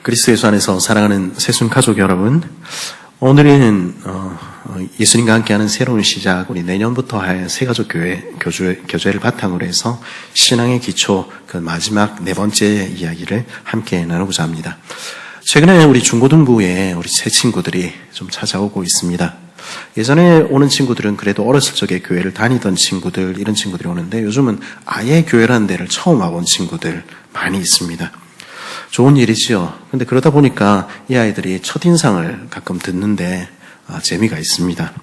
그리스도 예수 안에서 사랑하는 새순 가족 여러분, 오늘은 예수님과 함께하는 새로운 시작, 우리 내년부터 할 새가족 교제를 바탕으로 해서 신앙의 기초 그 마지막 네 번째 이야기를 함께 나누고자 합니다. 최근에 우리 중고등부에 우리 새 친구들이 좀 찾아오고 있습니다. 예전에 오는 친구들은 그래도 어렸을 적에 교회를 다니던 친구들, 이런 친구들이 오는데 요즘은 아예 교회라는 데를 처음 와본 친구들 많이 있습니다. 좋은 일이지요. 근데 그러다 보니까 이 아이들이 첫인상을 가끔 듣는데 재미가 있습니다.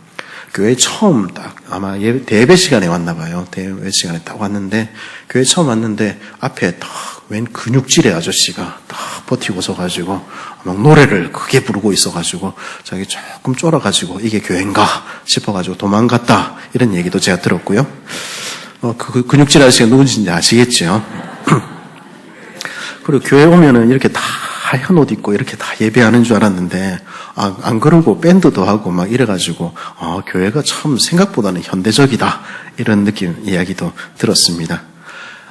교회 처음 딱 아마 대예배 시간에 왔나 봐요. 대예배 시간에 딱 왔는데 교회 처음 왔는데 앞에 딱 웬 근육질의 아저씨가 딱 버티고 서가지고 막 노래를 크게 부르고 있어가지고 자기 조금 쫄아가지고 이게 교회인가 싶어가지고 도망갔다, 이런 얘기도 제가 들었고요. 그 근육질 아저씨가 누군지 아시겠죠? 그리고 교회 오면은 이렇게 다 하얀 옷 입고 이렇게 다 예배하는 줄 알았는데, 안 그러고 밴드도 하고 막 이래가지고, 교회가 참 생각보다는 현대적이다, 이런 이야기도 들었습니다.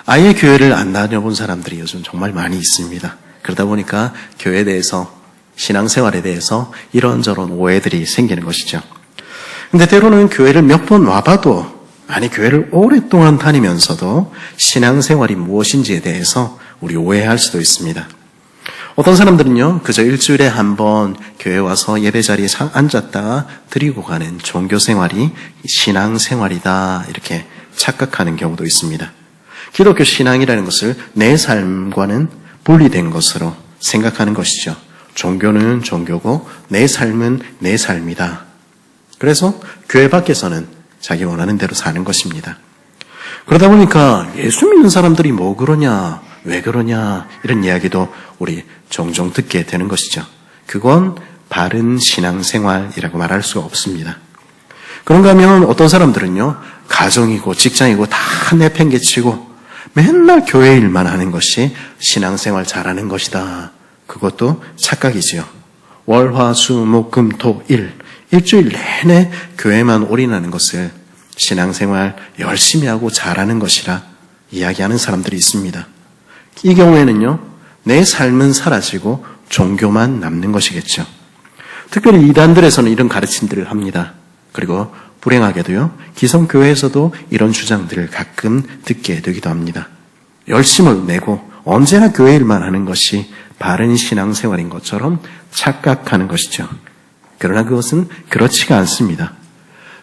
아예 교회를 안 다녀본 사람들이 요즘 정말 많이 있습니다. 그러다 보니까 교회에 대해서, 신앙생활에 대해서 이런저런 오해들이 생기는 것이죠. 근데 때로는 교회를 몇 번 와봐도, 교회를 오랫동안 다니면서도 신앙생활이 무엇인지에 대해서 우리 오해할 수도 있습니다. 어떤 사람들은요, 그저 일주일에 한 번 교회 와서 예배 자리에 앉았다가 드리고 가는 종교생활이 신앙생활이다, 이렇게 착각하는 경우도 있습니다. 기독교 신앙이라는 것을 내 삶과는 분리된 것으로 생각하는 것이죠. 종교는 종교고 내 삶은 내 삶이다. 그래서 교회 밖에서는 자기 원하는 대로 사는 것입니다. 그러다 보니까 예수 믿는 사람들이 뭐 그러냐, 왜 그러냐, 이런 이야기도 우리 종종 듣게 되는 것이죠. 그건 바른 신앙생활이라고 말할 수가 없습니다. 그런가 하면 어떤 사람들은요, 가정이고 직장이고 다 내팽개치고 맨날 교회 일만 하는 것이 신앙생활 잘하는 것이다. 그것도 착각이지요. 월, 화, 수, 목, 금, 토, 일주일 내내 교회만 올인하는 것을 신앙생활 열심히 하고 잘하는 것이라 이야기하는 사람들이 있습니다. 이 경우에는요, 내 삶은 사라지고 종교만 남는 것이겠죠. 특별히 이단들에서는 이런 가르침들을 합니다. 그리고 불행하게도요, 기성교회에서도 이런 주장들을 가끔 듣게 되기도 합니다. 열심을 내고 언제나 교회 일만 하는 것이 바른 신앙생활인 것처럼 착각하는 것이죠. 그러나 그것은 그렇지가 않습니다.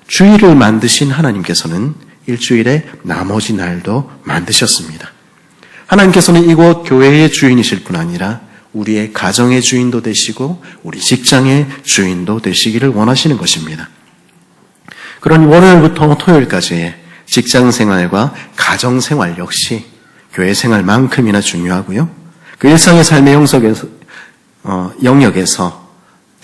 주일을 만드신 하나님께서는 일주일에 나머지 날도 만드셨습니다. 하나님께서는 이곳 교회의 주인이실 뿐 아니라 우리의 가정의 주인도 되시고 우리 직장의 주인도 되시기를 원하시는 것입니다. 그러니 월요일부터 토요일까지의 직장생활과 가정생활 역시 교회생활만큼이나 중요하고요. 그 일상의 삶의 영역에서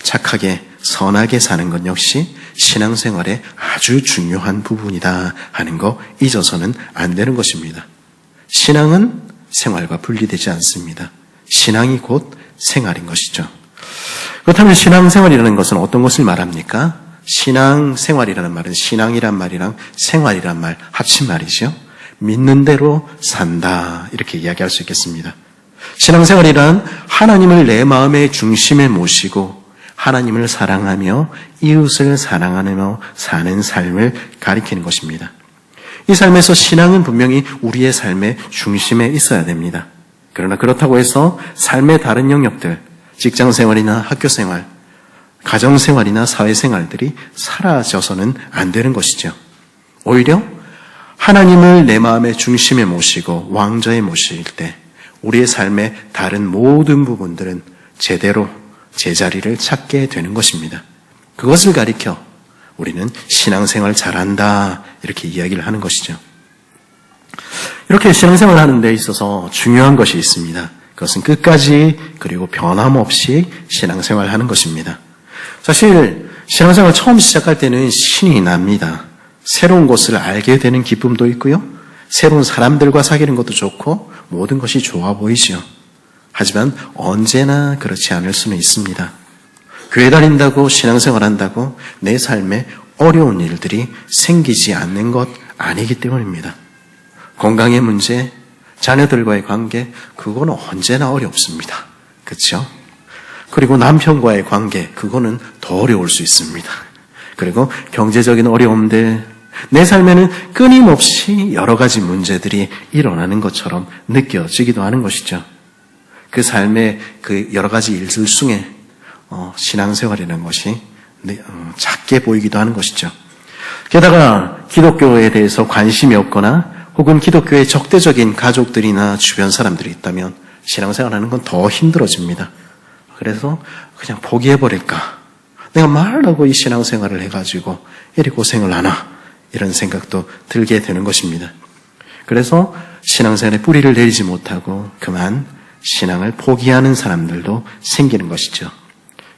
착하게 선하게 사는 것 역시 신앙생활의 아주 중요한 부분이다 하는 거 잊어서는 안 되는 것입니다. 신앙은 생활과 분리되지 않습니다. 신앙이 곧 생활인 것이죠. 그렇다면 신앙생활이라는 것은 어떤 것을 말합니까? 신앙생활이라는 말은 신앙이란 말이랑 생활이란 말 합친말이죠. 믿는 대로 산다, 이렇게 이야기할 수 있겠습니다. 신앙생활이란 하나님을 내 마음의 중심에 모시고 하나님을 사랑하며 이웃을 사랑하며 사는 삶을 가리키는 것입니다. 이 삶에서 신앙은 분명히 우리의 삶의 중심에 있어야 됩니다. 그러나 그렇다고 해서 삶의 다른 영역들, 직장생활이나 학교생활, 가정생활이나 사회생활들이 사라져서는 안 되는 것이죠. 오히려 하나님을 내 마음의 중심에 모시고 왕좌에 모실 때 우리의 삶의 다른 모든 부분들은 제대로 제자리를 찾게 되는 것입니다. 그것을 가리켜 우리는 신앙생활 잘한다, 이렇게 이야기를 하는 것이죠. 이렇게 신앙생활을 하는 데 있어서 중요한 것이 있습니다. 그것은 끝까지 그리고 변함없이 신앙생활을 하는 것입니다. 사실 신앙생활 처음 시작할 때는 신이 납니다. 새로운 것을 알게 되는 기쁨도 있고요. 새로운 사람들과 사귀는 것도 좋고 모든 것이 좋아 보이죠. 하지만 언제나 그렇지 않을 수는 있습니다. 교회 다닌다고 신앙생활 한다고 내 삶에 어려운 일들이 생기지 않는 것 아니기 때문입니다. 건강의 문제, 자녀들과의 관계, 그거는 언제나 어렵습니다. 그렇죠? 그리고 남편과의 관계, 그거는 더 어려울 수 있습니다. 그리고 경제적인 어려움들, 내 삶에는 끊임없이 여러 가지 문제들이 일어나는 것처럼 느껴지기도 하는 것이죠. 그 삶의 그 여러 가지 일들 중에 신앙생활이라는 것이 작게 보이기도 하는 것이죠. 게다가 기독교에 대해서 관심이 없거나 혹은 기독교에 적대적인 가족들이나 주변 사람들이 있다면 신앙생활하는 건 더 힘들어집니다. 그래서 그냥 포기해버릴까? 내가 말하고 이 신앙생활을 해가지고 이리 고생을 하나? 이런 생각도 들게 되는 것입니다. 그래서 신앙생활에 뿌리를 내리지 못하고 그만 신앙을 포기하는 사람들도 생기는 것이죠.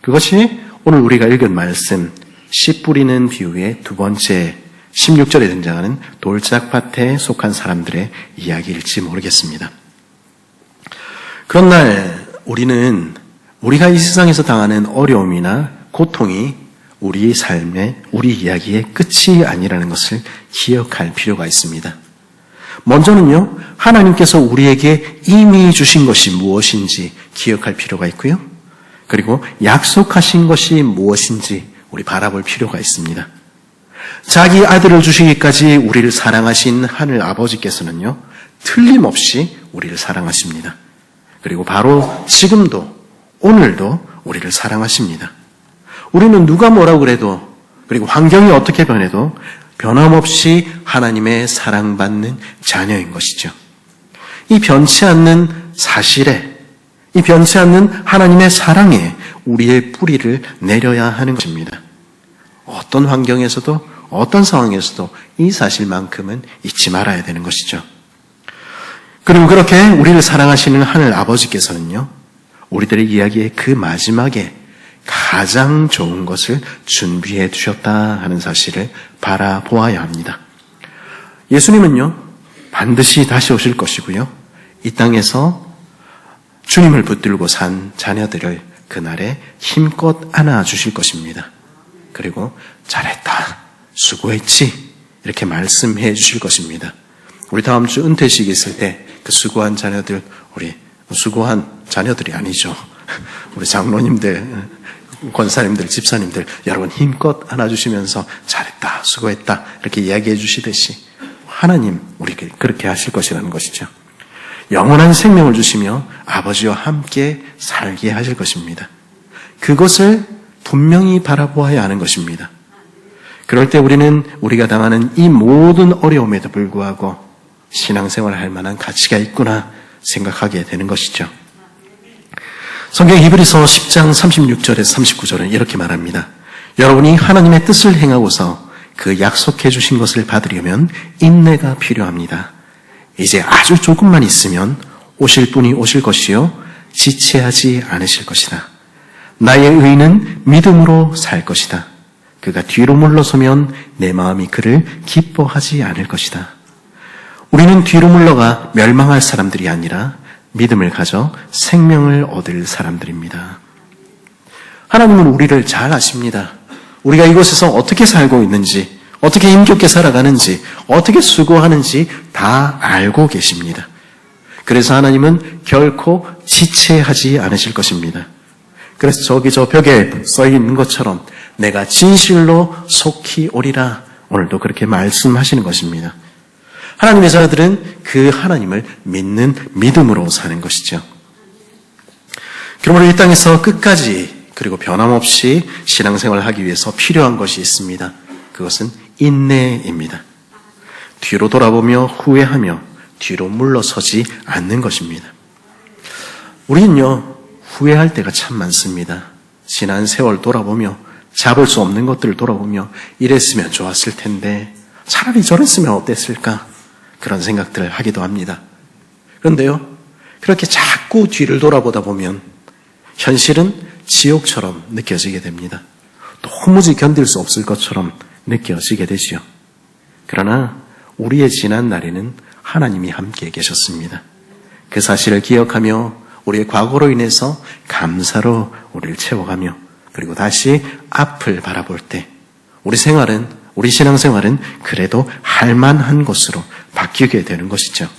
그것이 오늘 우리가 읽은 말씀 씨 뿌리는 비유의 두 번째 16절에 등장하는 돌짝밭에 속한 사람들의 이야기일지 모르겠습니다. 그런 날 우리가 이 세상에서 당하는 어려움이나 고통이 우리 삶의, 우리 이야기의 끝이 아니라는 것을 기억할 필요가 있습니다. 먼저는요, 하나님께서 우리에게 이미 주신 것이 무엇인지 기억할 필요가 있고요. 그리고 약속하신 것이 무엇인지 우리 바라볼 필요가 있습니다. 자기 아들을 주시기까지 우리를 사랑하신 하늘 아버지께서는요, 틀림없이 우리를 사랑하십니다. 그리고 바로 지금도, 오늘도 우리를 사랑하십니다. 우리는 누가 뭐라고 그래도, 그리고 환경이 어떻게 변해도 변함없이 하나님의 사랑받는 자녀인 것이죠. 이 변치 않는 사실에, 이 변치 않는 하나님의 사랑에 우리의 뿌리를 내려야 하는 것입니다. 어떤 환경에서도, 어떤 상황에서도 이 사실만큼은 잊지 말아야 되는 것이죠. 그리고 그렇게 우리를 사랑하시는 하늘 아버지께서는요, 우리들의 이야기의 그 마지막에 가장 좋은 것을 준비해 두셨다 하는 사실을 바라보아야 합니다. 예수님은요, 반드시 다시 오실 것이고요, 이 땅에서 주님을 붙들고 산 자녀들을 그날에 힘껏 안아주실 것입니다. 그리고 잘했다, 수고했지, 이렇게 말씀해 주실 것입니다. 우리 다음 주 은퇴식 있을 때 그 수고한 자녀들, 우리 수고한 자녀들이 아니죠. 우리 장로님들, 권사님들, 집사님들 여러분 힘껏 안아주시면서 잘했다, 수고했다 이렇게 이야기해 주시듯이 하나님 우리에게 그렇게 하실 것이라는 것이죠. 영원한 생명을 주시며 아버지와 함께 살게 하실 것입니다. 그것을 분명히 바라보아야 하는 것입니다. 그럴 때 우리는 우리가 당하는 이 모든 어려움에도 불구하고 신앙생활을 할 만한 가치가 있구나 생각하게 되는 것이죠. 성경 히브리서 10장 36절에서 39절은 이렇게 말합니다. 여러분이 하나님의 뜻을 행하고서 그 약속해 주신 것을 받으려면 인내가 필요합니다. 이제 아주 조금만 있으면 오실 분이 오실 것이요 지체하지 않으실 것이다. 나의 의는 믿음으로 살 것이다. 그가 뒤로 물러서면 내 마음이 그를 기뻐하지 않을 것이다. 우리는 뒤로 물러가 멸망할 사람들이 아니라 믿음을 가져 생명을 얻을 사람들입니다. 하나님은 우리를 잘 아십니다. 우리가 이곳에서 어떻게 살고 있는지, 어떻게 힘겹게 살아가는지, 어떻게 수고하는지 다 알고 계십니다. 그래서 하나님은 결코 지체하지 않으실 것입니다. 그래서 저기 저 벽에 써 있는 것처럼 내가 진실로 속히 오리라 오늘도 그렇게 말씀하시는 것입니다. 하나님의 자녀들은 그 하나님을 믿는 믿음으로 사는 것이죠. 그러므로 이 땅에서 끝까지 그리고 변함없이 신앙생활을 하기 위해서 필요한 것이 있습니다. 그것은 인내입니다. 뒤로 돌아보며 후회하며 뒤로 물러서지 않는 것입니다. 우리는요, 후회할 때가 참 많습니다. 지난 세월 돌아보며 잡을 수 없는 것들을 돌아보며 이랬으면 좋았을 텐데 차라리 저랬으면 어땠을까 그런 생각들을 하기도 합니다. 그런데요, 그렇게 자꾸 뒤를 돌아보다 보면 현실은 지옥처럼 느껴지게 됩니다. 도무지 견딜 수 없을 것처럼 느껴지게 되지요. 그러나 우리의 지난 날에는 하나님이 함께 계셨습니다. 그 사실을 기억하며 우리의 과거로 인해서 감사로 우리를 채워가며 그리고 다시 앞을 바라볼 때 우리 신앙생활은 그래도 할만한 것으로 바뀌게 되는 것이죠.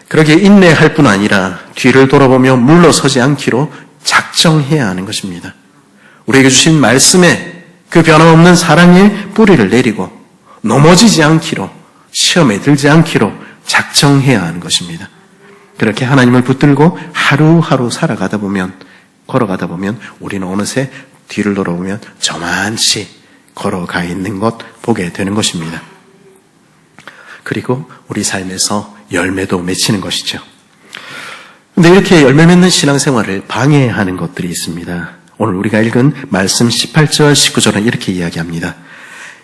그러기에 인내할 뿐 아니라 뒤를 돌아보며 물러서지 않기로 작정해야 하는 것입니다. 우리에게 주신 말씀에 그 변함없는 사랑의 뿌리를 내리고 넘어지지 않기로, 시험에 들지 않기로 작정해야 하는 것입니다. 그렇게 하나님을 붙들고 하루하루 걸어가다 보면 우리는 어느새 뒤를 돌아보면 저만치 걸어가 있는 것 보게 되는 것입니다. 그리고 우리 삶에서 열매도 맺히는 것이죠. 근데 이렇게 열매 맺는 신앙생활을 방해하는 것들이 있습니다. 오늘 우리가 읽은 말씀 18절, 19절은 이렇게 이야기합니다.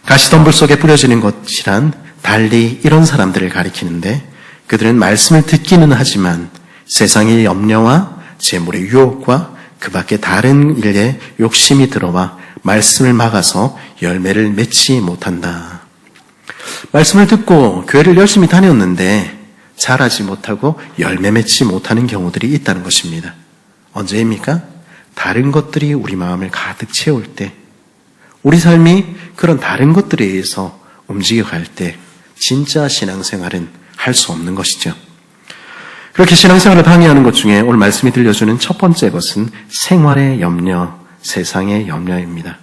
가시덤불 속에 뿌려지는 것이란 달리 이런 사람들을 가리키는데 그들은 말씀을 듣기는 하지만 세상의 염려와 재물의 유혹과 그 밖에 다른 일에 욕심이 들어와 말씀을 막아서 열매를 맺지 못한다. 말씀을 듣고 교회를 열심히 다녔는데 자라지 못하고 열매 맺지 못하는 경우들이 있다는 것입니다. 언제입니까? 다른 것들이 우리 마음을 가득 채울 때, 우리 삶이 그런 다른 것들에 의해서 움직여갈 때 진짜 신앙생활은 할 수 없는 것이죠. 그렇게 신앙생활을 방해하는 것 중에 오늘 말씀이 들려주는 첫 번째 것은 생활의 염려, 세상의 염려입니다.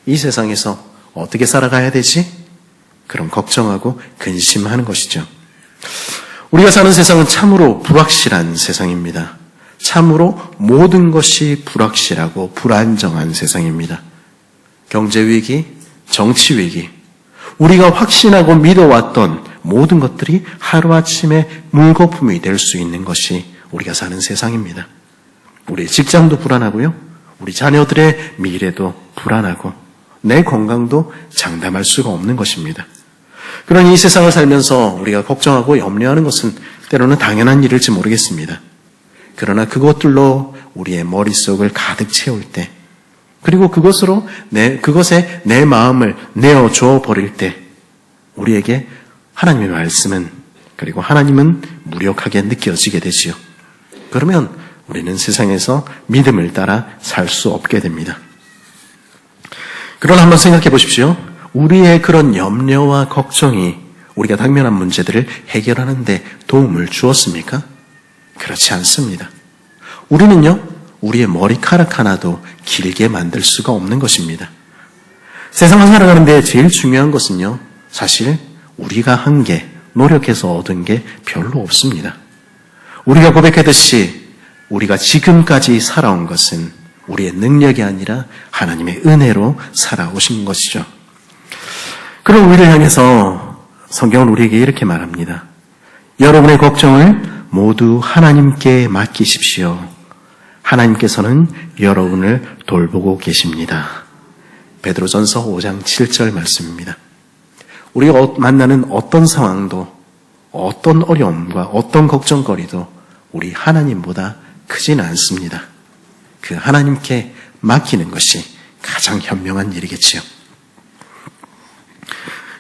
이 세상에서 어떻게 살아가야 되지? 그런 걱정하고 근심하는 것이죠. 우리가 사는 세상은 참으로 불확실한 세상입니다. 참으로 모든 것이 불확실하고 불안정한 세상입니다. 경제위기, 정치위기, 우리가 확신하고 믿어왔던 모든 것들이 하루아침에 물거품이 될 수 있는 것이 우리가 사는 세상입니다. 우리의 직장도 불안하고요. 우리 자녀들의 미래도 불안하고 내 건강도 장담할 수가 없는 것입니다. 그러니 이 세상을 살면서 우리가 걱정하고 염려하는 것은 때로는 당연한 일일지 모르겠습니다. 그러나 그것들로 우리의 머릿속을 가득 채울 때, 그리고 그것에 내 마음을 내어줘 버릴 때 우리에게 하나님의 말씀은, 그리고 하나님은 무력하게 느껴지게 되지요. 그러면 우리는 세상에서 믿음을 따라 살 수 없게 됩니다. 그러나 한번 생각해 보십시오. 우리의 그런 염려와 걱정이 우리가 당면한 문제들을 해결하는 데 도움을 주었습니까? 그렇지 않습니다. 우리는요, 우리의 머리카락 하나도 길게 만들 수가 없는 것입니다. 세상을 살아가는데 제일 중요한 것은요, 사실 우리가 한 게, 노력해서 얻은 게 별로 없습니다. 우리가 고백했듯이 우리가 지금까지 살아온 것은 우리의 능력이 아니라 하나님의 은혜로 살아오신 것이죠. 그런 우리를 향해서 성경은 우리에게 이렇게 말합니다. 여러분의 걱정을 모두 하나님께 맡기십시오. 하나님께서는 여러분을 돌보고 계십니다. 베드로전서 5장 7절 말씀입니다. 우리가 만나는 어떤 상황도, 어떤 어려움과 어떤 걱정거리도 우리 하나님보다 크지는 않습니다. 그 하나님께 맡기는 것이 가장 현명한 일이겠지요.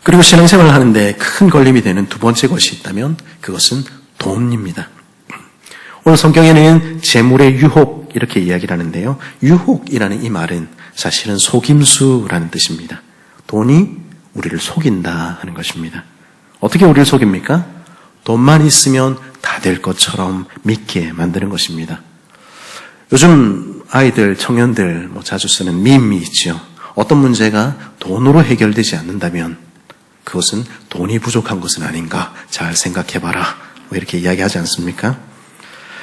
그리고 신앙생활을 하는데 큰 걸림이 되는 두 번째 것이 있다면 그것은 돈입니다. 오늘 성경에는 재물의 유혹 이렇게 이야기를 하는데요. 유혹이라는 이 말은 사실은 속임수라는 뜻입니다. 돈이 우리를 속인다 하는 것입니다. 어떻게 우리를 속입니까? 돈만 있으면 다 될 것처럼 믿게 만드는 것입니다. 요즘 아이들, 청년들 자주 쓰는 밈이 있죠. 어떤 문제가 돈으로 해결되지 않는다면 그것은 돈이 부족한 것은 아닌가 잘 생각해봐라, 이렇게 이야기하지 않습니까?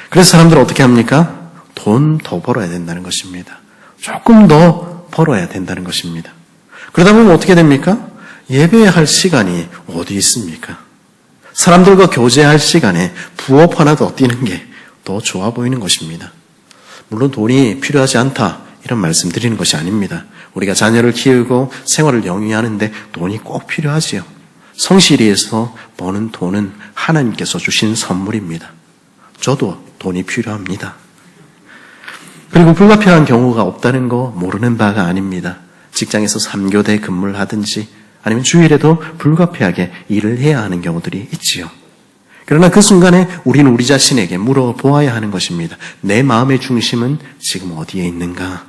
그래서 사람들은 어떻게 합니까? 돈 더 벌어야 된다는 것입니다. 조금 더 벌어야 된다는 것입니다. 그러다 보면 어떻게 됩니까? 예배할 시간이 어디 있습니까? 사람들과 교제할 시간에 부업 하나 더 뛰는 게 더 좋아 보이는 것입니다. 물론 돈이 필요하지 않다 이런 말씀 드리는 것이 아닙니다. 우리가 자녀를 키우고 생활을 영위하는데 돈이 꼭 필요하지요. 성실히해서 버는 돈은 하나님께서 주신 선물입니다. 저도 돈이 필요합니다. 그리고 불가피한 경우가 없다는 거 모르는 바가 아닙니다. 직장에서 3교대 근무를 하든지 아니면 주일에도 불가피하게 일을 해야 하는 경우들이 있지요. 그러나 그 순간에 우리는 우리 자신에게 물어보아야 하는 것입니다. 내 마음의 중심은 지금 어디에 있는가?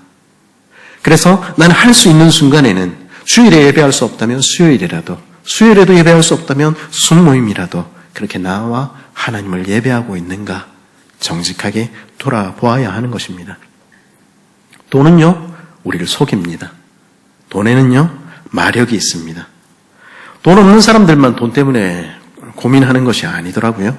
그래서 나는 할 수 있는 순간에는 주일에 예배할 수 없다면 수요일에라도, 수요일에도 예배할 수 없다면 순모임이라도 그렇게 나와 하나님을 예배하고 있는가 정직하게 돌아보아야 하는 것입니다. 돈은요, 우리를 속입니다. 돈에는요, 마력이 있습니다. 돈 없는 사람들만 돈 때문에 고민하는 것이 아니더라고요.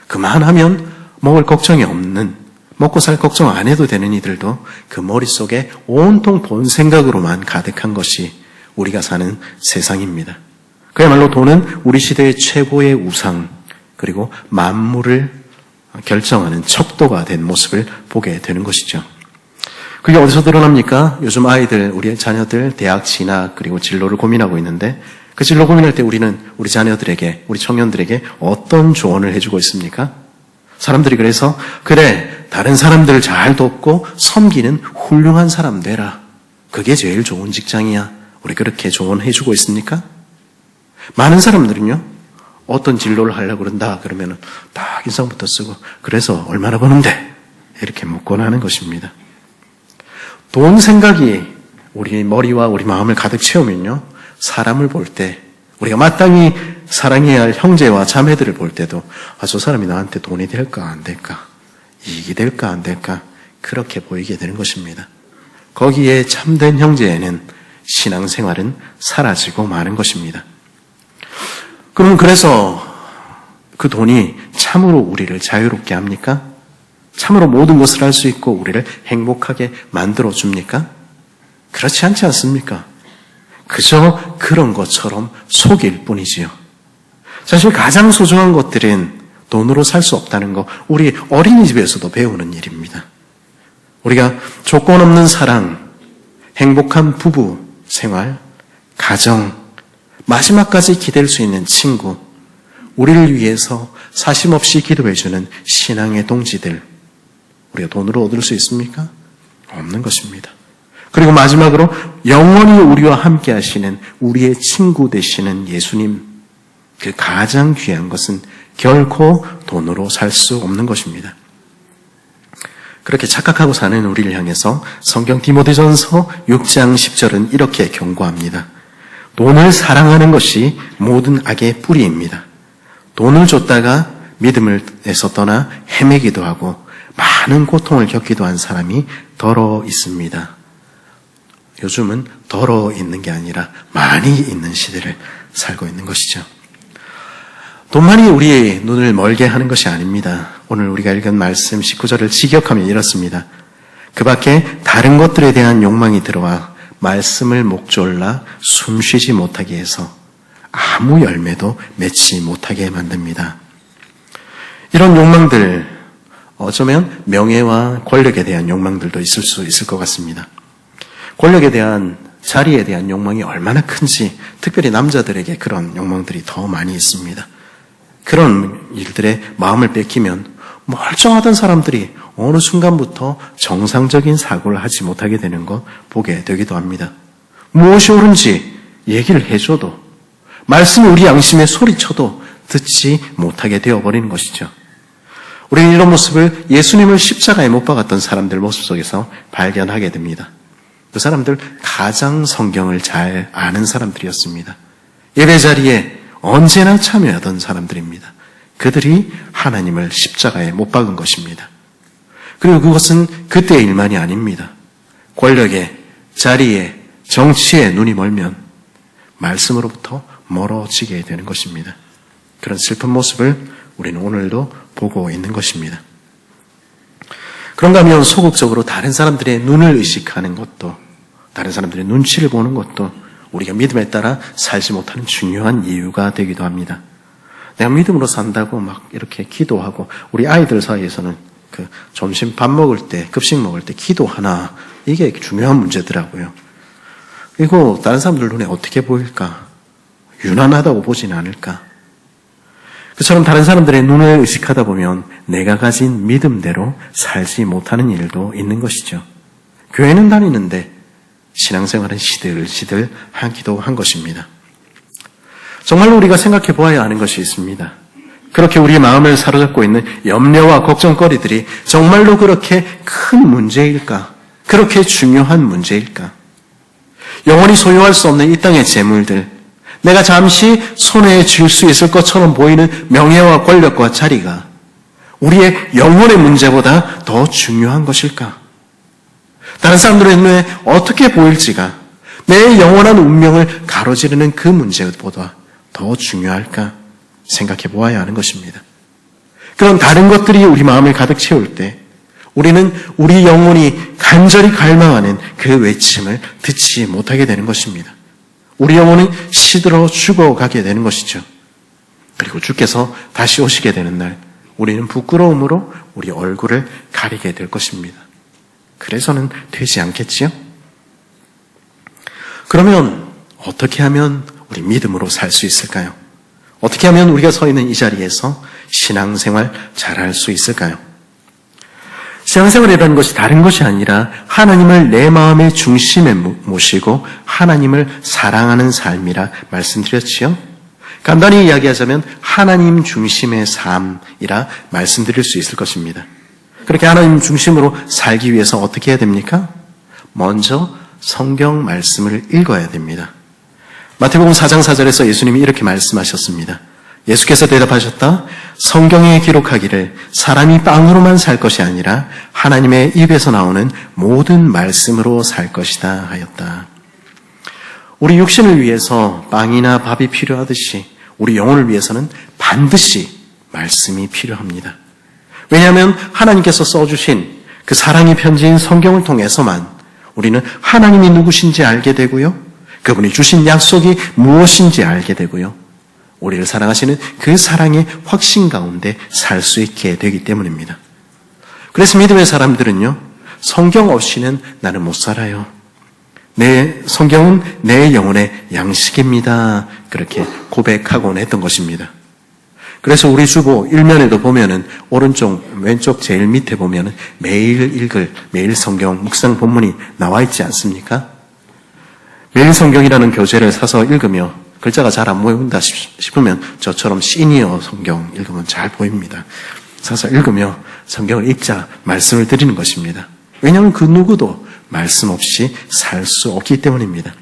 그만하면 먹을 걱정이 없는, 먹고 살 걱정 안 해도 되는 이들도 그 머릿속에 온통 돈 생각으로만 가득한 것이 우리가 사는 세상입니다. 그야말로 돈은 우리 시대의 최고의 우상, 그리고 만물을 결정하는 척도가 된 모습을 보게 되는 것이죠. 그게 어디서 드러납니까? 요즘 아이들, 우리 자녀들 대학 진학 그리고 진로를 고민하고 있는데 그 진로 고민할 때 우리는 우리 자녀들에게, 우리 청년들에게 어떤 조언을 해주고 있습니까? 사람들이 그래서 그래, 다른 사람들을 잘 돕고 섬기는 훌륭한 사람 되라. 그게 제일 좋은 직장이야. 우리 그렇게 조언해주고 있습니까? 많은 사람들은요, 어떤 진로를 하려고 그런다 그러면 딱 인상부터 쓰고 그래서 얼마나 버는데? 이렇게 묻곤 하는 것입니다. 돈 생각이 우리 머리와 우리 마음을 가득 채우면요, 사람을 볼 때 우리가 마땅히 사랑해야 할 형제와 자매들을 볼 때도 저 사람이 나한테 돈이 될까 안 될까, 이익이 될까 안 될까, 그렇게 보이게 되는 것입니다. 거기에 참된 형제에는 신앙생활은 사라지고 마는 것입니다. 그럼 그래서 그 돈이 참으로 우리를 자유롭게 합니까? 참으로 모든 것을 할 수 있고 우리를 행복하게 만들어 줍니까? 그렇지 않지 않습니까? 그저 그런 것처럼 속일 뿐이지요. 사실 가장 소중한 것들은 돈으로 살 수 없다는 거, 우리 어린이집에서도 배우는 일입니다. 우리가 조건 없는 사랑, 행복한 부부 생활, 가정, 마지막까지 기댈 수 있는 친구, 우리를 위해서 사심없이 기도해주는 신앙의 동지들, 우리가 돈으로 얻을 수 있습니까? 없는 것입니다. 그리고 마지막으로 영원히 우리와 함께 하시는 우리의 친구 되시는 예수님, 그 가장 귀한 것은 결코 돈으로 살 수 없는 것입니다. 그렇게 착각하고 사는 우리를 향해서 성경 디모데전서 6장 10절은 이렇게 경고합니다. 돈을 사랑하는 것이 모든 악의 뿌리입니다. 돈을 줬다가 믿음에서 떠나 헤매기도 하고 많은 고통을 겪기도 한 사람이 더러 있습니다. 요즘은 더러 있는 게 아니라 많이 있는 시대를 살고 있는 것이죠. 돈만이 우리의 눈을 멀게 하는 것이 아닙니다. 오늘 우리가 읽은 말씀 19절을 직역하면 이렇습니다. 그 밖에 다른 것들에 대한 욕망이 들어와 말씀을 목졸라 숨쉬지 못하게 해서 아무 열매도 맺지 못하게 만듭니다. 이런 욕망들, 어쩌면 명예와 권력에 대한 욕망들도 있을 수 있을 것 같습니다. 권력에 대한, 자리에 대한 욕망이 얼마나 큰지, 특별히 남자들에게 그런 욕망들이 더 많이 있습니다. 그런 일들에 마음을 뺏기면 멀쩡하던 사람들이 어느 순간부터 정상적인 사고를 하지 못하게 되는 거 보게 되기도 합니다. 무엇이 옳은지 얘기를 해줘도, 말씀이 우리 양심에 소리쳐도 듣지 못하게 되어버리는 것이죠. 우리는 이런 모습을 예수님을 십자가에 못 박았던 사람들 모습 속에서 발견하게 됩니다. 그 사람들 가장 성경을 잘 아는 사람들이었습니다. 예배 자리에 언제나 참여하던 사람들입니다. 그들이 하나님을 십자가에 못 박은 것입니다. 그리고 그것은 그때의 일만이 아닙니다. 권력에, 자리에, 정치에 눈이 멀면 말씀으로부터 멀어지게 되는 것입니다. 그런 슬픈 모습을 우리는 오늘도 보고 있는 것입니다. 그런가 하면 소극적으로 다른 사람들의 눈을 의식하는 것도, 다른 사람들의 눈치를 보는 것도 우리가 믿음에 따라 살지 못하는 중요한 이유가 되기도 합니다. 내가 믿음으로 산다고 막 이렇게 기도하고, 우리 아이들 사이에서는 그 점심 밥 먹을 때, 급식 먹을 때 기도하나, 이게 중요한 문제더라고요. 그리고 다른 사람들 눈에 어떻게 보일까? 유난하다고 보지는 않을까? 그처럼 다른 사람들의 눈을 의식하다 보면 내가 가진 믿음대로 살지 못하는 일도 있는 것이죠. 교회는 다니는데 신앙생활은 시들시들 하기도 한 것입니다. 정말로 우리가 생각해 보아야 하는 것이 있습니다. 그렇게 우리 마음을 사로잡고 있는 염려와 걱정거리들이 정말로 그렇게 큰 문제일까? 그렇게 중요한 문제일까? 영원히 소유할 수 없는 이 땅의 재물들, 내가 잠시 손에 쥘 수 있을 것처럼 보이는 명예와 권력과 자리가 우리의 영혼의 문제보다 더 중요한 것일까? 다른 사람들의 눈에 어떻게 보일지가 내 영원한 운명을 가로지르는 그 문제보다 더 중요할까 생각해 보아야 하는 것입니다. 그런 다른 것들이 우리 마음을 가득 채울 때 우리는 우리 영혼이 간절히 갈망하는 그 외침을 듣지 못하게 되는 것입니다. 우리 영혼은 시들어 죽어가게 되는 것이죠. 그리고 주께서 다시 오시게 되는 날 우리는 부끄러움으로 우리 얼굴을 가리게 될 것입니다. 그래서는 되지 않겠지요? 그러면 어떻게 하면 우리 믿음으로 살 수 있을까요? 어떻게 하면 우리가 서 있는 이 자리에서 신앙생활 잘할 수 있을까요? 신앙생활이라는 것이 다른 것이 아니라 하나님을 내 마음의 중심에 모시고 하나님을 사랑하는 삶이라 말씀드렸지요. 간단히 이야기하자면 하나님 중심의 삶이라 말씀드릴 수 있을 것입니다. 그렇게 하나님 중심으로 살기 위해서 어떻게 해야 됩니까? 먼저 성경 말씀을 읽어야 됩니다. 마태복음 4장 4절에서 예수님이 이렇게 말씀하셨습니다. 예수께서 대답하셨다. 성경에 기록하기를 사람이 빵으로만 살 것이 아니라 하나님의 입에서 나오는 모든 말씀으로 살 것이다 하였다. 우리 육신을 위해서 빵이나 밥이 필요하듯이 우리 영혼을 위해서는 반드시 말씀이 필요합니다. 왜냐하면 하나님께서 써주신 그 사랑의 편지인 성경을 통해서만 우리는 하나님이 누구신지 알게 되고요. 그분이 주신 약속이 무엇인지 알게 되고요. 우리를 사랑하시는 그 사랑의 확신 가운데 살 수 있게 되기 때문입니다. 그래서 믿음의 사람들은요, 성경 없이는 나는 못 살아요. 내 성경은 내 영혼의 양식입니다. 그렇게 고백하곤 했던 것입니다. 그래서 우리 주보 일면에도 보면은 오른쪽, 왼쪽 제일 밑에 보면은 매일 성경 묵상 본문이 나와 있지 않습니까? 매일 성경이라는 교재를 사서 읽으며 글자가 잘 안 보인다 싶으면 저처럼 시니어 성경 읽으면 잘 보입니다. 사서 읽으며 성경을 읽자 말씀을 드리는 것입니다. 왜냐하면 그 누구도 말씀 없이 살 수 없기 때문입니다.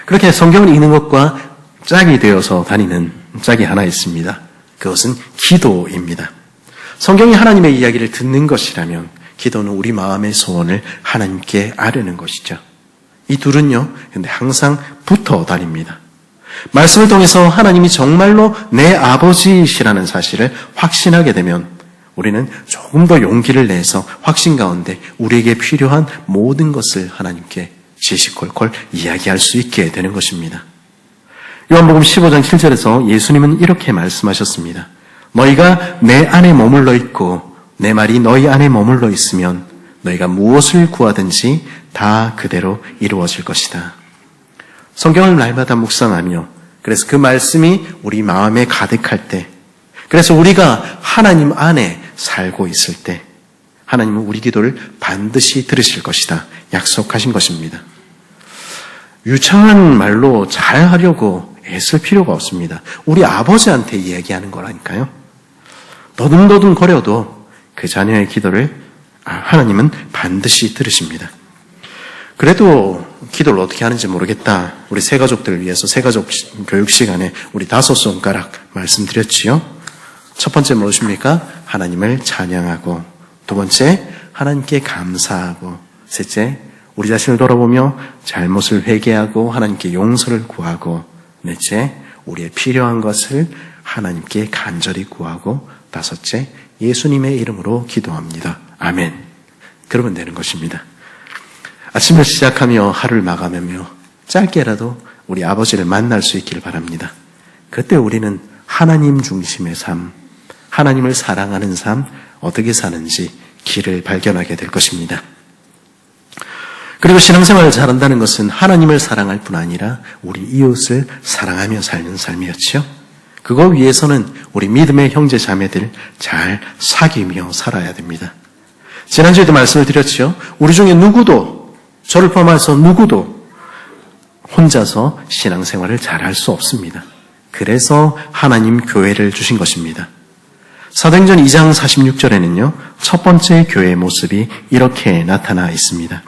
그렇게 성경을 읽는 것과 짝이 되어서 다니는 짝이 하나 있습니다. 그것은 기도입니다. 성경이 하나님의 이야기를 듣는 것이라면 기도는 우리 마음의 소원을 하나님께 아뢰는 것이죠. 이 둘은요, 근데 항상 붙어 다닙니다. 말씀을 통해서 하나님이 정말로 내 아버지이시라는 사실을 확신하게 되면 우리는 조금 더 용기를 내서 확신 가운데 우리에게 필요한 모든 것을 하나님께 지시콜콜 이야기할 수 있게 되는 것입니다. 요한복음 15장 7절에서 예수님은 이렇게 말씀하셨습니다. 너희가 내 안에 머물러 있고 내 말이 너희 안에 머물러 있으면 너희가 무엇을 구하든지 다 그대로 이루어질 것이다. 성경을 날마다 묵상하며 그래서 그 말씀이 우리 마음에 가득할 때, 그래서 우리가 하나님 안에 살고 있을 때 하나님은 우리 기도를 반드시 들으실 것이다 약속하신 것입니다. 유창한 말로 잘하려고 애쓸 필요가 없습니다. 우리 아버지한테 이야기하는 거라니까요. 너듬너듬 거려도 그 자녀의 기도를 하나님은 반드시 들으십니다. 그래도 기도를 어떻게 하는지 모르겠다. 우리 새 가족들을 위해서 새 가족 교육 시간에 우리 5손가락 말씀드렸지요. 첫 번째 무엇입니까? 하나님을 찬양하고, 두 번째 하나님께 감사하고, 셋째 우리 자신을 돌아보며 잘못을 회개하고 하나님께 용서를 구하고, 넷째 우리의 필요한 것을 하나님께 간절히 구하고, 다섯째 예수님의 이름으로 기도합니다. 아멘. 그러면 되는 것입니다. 아침을 시작하며 하루를 마감하며 짧게라도 우리 아버지를 만날 수 있기를 바랍니다. 그때 우리는 하나님 중심의 삶, 하나님을 사랑하는 삶, 어떻게 사는지 길을 발견하게 될 것입니다. 그리고 신앙생활을 잘한다는 것은 하나님을 사랑할 뿐 아니라 우리 이웃을 사랑하며 사는 삶이었죠. 그거 위해서는 우리 믿음의 형제 자매들 잘 사귀며 살아야 됩니다. 지난주에도 말씀을 드렸죠. 우리 중에 누구도, 저를 포함해서 누구도 혼자서 신앙생활을 잘할 수 없습니다. 그래서 하나님 교회를 주신 것입니다. 사도행전 2장 46절에는요. 첫 번째 교회의 모습이 이렇게 나타나 있습니다.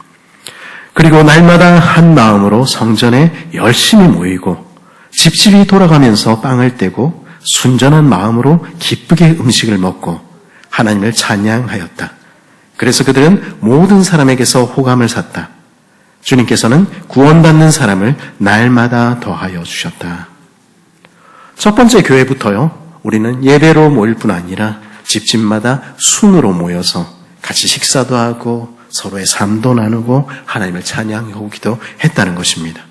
그리고 날마다 한 마음으로 성전에 열심히 모이고 집집이 돌아가면서 빵을 떼고 순전한 마음으로 기쁘게 음식을 먹고 하나님을 찬양하였다. 그래서 그들은 모든 사람에게서 호감을 샀다. 주님께서는 구원받는 사람을 날마다 더하여 주셨다. 첫 번째 교회부터요, 우리는 예배로 모일 뿐 아니라 집집마다 순으로 모여서 같이 식사도 하고 서로의 삶도 나누고 하나님을 찬양하고 기도했다는 것입니다.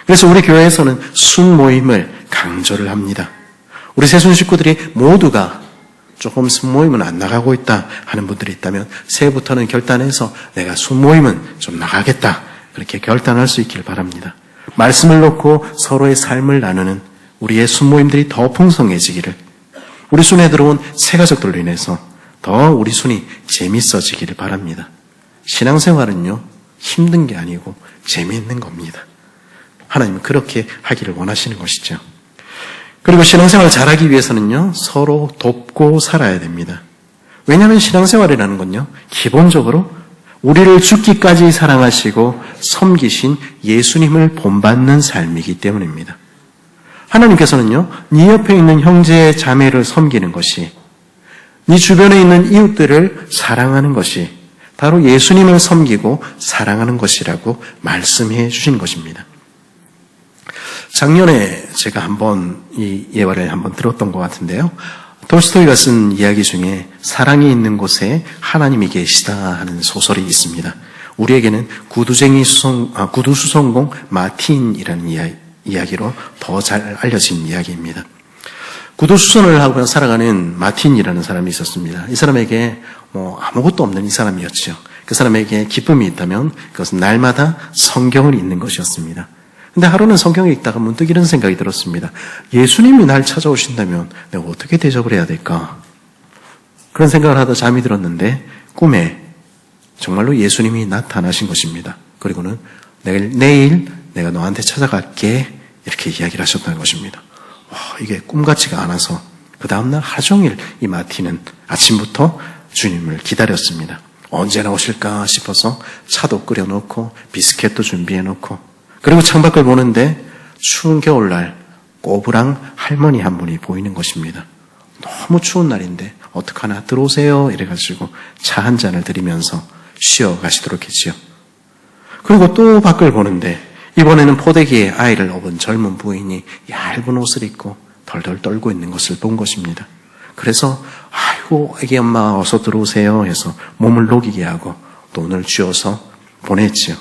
그래서 우리 교회에서는 순 모임을 강조를 합니다. 우리 새순 식구들이 모두가 조금 순 모임은 안 나가고 있다 하는 분들이 있다면 새해부터는 결단해서 내가 순 모임은 좀 나가겠다, 그렇게 결단할 수 있기를 바랍니다. 말씀을 놓고 서로의 삶을 나누는 우리의 순 모임들이 더 풍성해지기를, 우리 순에 들어온 새 가족들로 인해서 더 우리 순이 재밌어지기를 바랍니다. 신앙생활은요, 힘든 게 아니고 재미있는 겁니다. 하나님은 그렇게 하기를 원하시는 것이죠. 그리고 신앙생활을 잘하기 위해서는요, 서로 돕고 살아야 됩니다. 왜냐하면 신앙생활이라는 건요, 기본적으로 우리를 죽기까지 사랑하시고 섬기신 예수님을 본받는 삶이기 때문입니다. 하나님께서는요, 네 옆에 있는 형제 자매를 섬기는 것이, 네 주변에 있는 이웃들을 사랑하는 것이 바로 예수님을 섬기고 사랑하는 것이라고 말씀해 주신 것입니다. 작년에 제가 한번 이 예화를 한번 들었던 것 같은데요. 톨스토이가 쓴 이야기 중에 사랑이 있는 곳에 하나님이 계시다 하는 소설이 있습니다. 우리에게는 구두 수성공 마틴이라는 이야기로 더 잘 알려진 이야기입니다. 구두 수선을 하고 살아가는 마틴이라는 사람이 있었습니다. 이 사람에게 아무것도 없는 이 사람이었죠. 그 사람에게 기쁨이 있다면 그것은 날마다 성경을 읽는 것이었습니다. 근데 하루는 성경을 읽다가 문득 이런 생각이 들었습니다. 예수님이 날 찾아오신다면 내가 어떻게 대접을 해야 될까? 그런 생각을 하다 잠이 들었는데 꿈에 정말로 예수님이 나타나신 것입니다. 그리고는 내일 내가 너한테 찾아갈게, 이렇게 이야기를 하셨다는 것입니다. 이게 꿈 같지가 않아서 그 다음날 하루 종일 이 마틴은 아침부터 주님을 기다렸습니다. 언제 나오실까 싶어서 차도 끓여놓고 비스켓도 준비해놓고, 그리고 창밖을 보는데 추운 겨울날 꼬부랑 할머니 한 분이 보이는 것입니다. 너무 추운 날인데 어떡하나 들어오세요 이래가지고 차 한 잔을 드리면서 쉬어 가시도록 했지요. 그리고 또 밖을 보는데 이번에는 포대기에 아이를 업은 젊은 부인이 얇은 옷을 입고 덜덜 떨고 있는 것을 본 것입니다. 그래서 아이고 애기 엄마 어서 들어오세요 해서 몸을 녹이게 하고 돈을 쥐어서 보냈지요.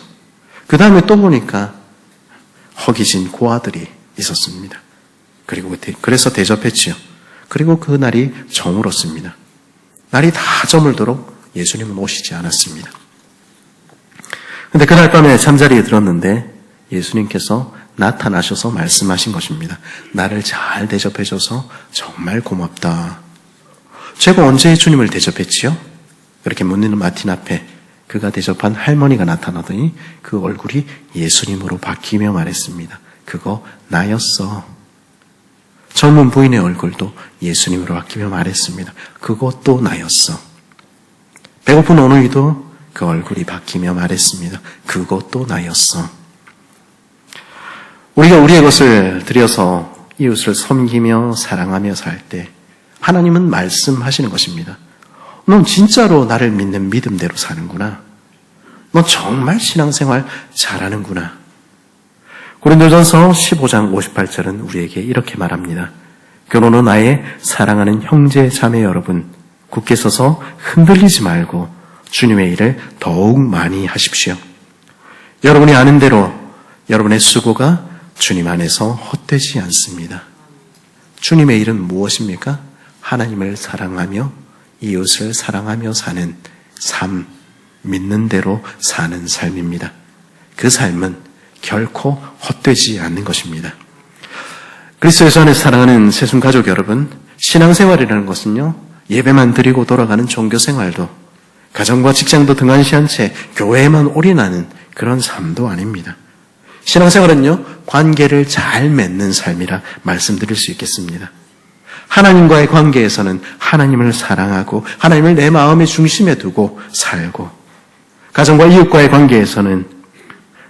그 다음에 또 보니까 허기진 고아들이 있었습니다. 그래서 대접했지요. 그리고 그 날이 저물었습니다. 날이 다 저물도록 예수님은 오시지 않았습니다. 근데 그날 밤에 잠자리에 들었는데 예수님께서 나타나셔서 말씀하신 것입니다. 나를 잘 대접해줘서 정말 고맙다. 제가 언제 주님을 대접했지요? 그렇게 묻는 마틴 앞에 그가 대접한 할머니가 나타나더니 그 얼굴이 예수님으로 바뀌며 말했습니다. 그거 나였어. 젊은 부인의 얼굴도 예수님으로 바뀌며 말했습니다. 그것도 나였어. 배고픈 어머니도 그 얼굴이 바뀌며 말했습니다. 그것도 나였어. 우리가 우리의 것을 들여서 이웃을 섬기며 사랑하며 살 때 하나님은 말씀하시는 것입니다. 넌 진짜로 나를 믿는 믿음대로 사는구나. 넌 정말 신앙생활 잘하는구나. 고린도전서 15장 58절은 우리에게 이렇게 말합니다. 그러므로 나의 사랑하는 형제 자매 여러분, 굳게 서서 흔들리지 말고 주님의 일을 더욱 많이 하십시오. 여러분이 아는 대로 여러분의 수고가 주님 안에서 헛되지 않습니다. 주님의 일은 무엇입니까? 하나님을 사랑하며 이웃을 사랑하며 사는 삶, 믿는 대로 사는 삶입니다. 그 삶은 결코 헛되지 않는 것입니다. 그리스도예수 안에서 사랑하는 새순 가족 여러분, 신앙생활이라는 것은요, 예배만 드리고 돌아가는 종교생활도, 가정과 직장도 등한시한 채 교회에만 올인하는 그런 삶도 아닙니다. 신앙생활은요, 관계를 잘 맺는 삶이라 말씀드릴 수 있겠습니다. 하나님과의 관계에서는 하나님을 사랑하고 하나님을 내 마음의 중심에 두고 살고, 가정과 이웃과의 관계에서는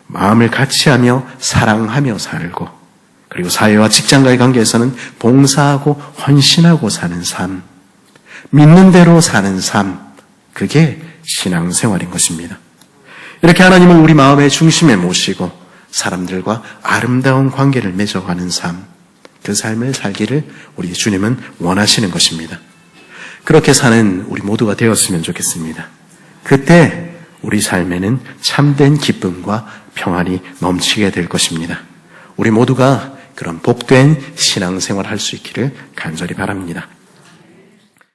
마음을 같이하며 사랑하며 살고, 그리고 사회와 직장과의 관계에서는 봉사하고 헌신하고 사는 삶, 믿는 대로 사는 삶, 그게 신앙생활인 것입니다. 이렇게 하나님을 우리 마음의 중심에 모시고 사람들과 아름다운 관계를 맺어가는 삶, 그 삶을 살기를 우리 주님은 원하시는 것입니다. 그렇게 사는 우리 모두가 되었으면 좋겠습니다. 그때 우리 삶에는 참된 기쁨과 평안이 넘치게 될 것입니다. 우리 모두가 그런 복된 신앙생활을 할 수 있기를 간절히 바랍니다.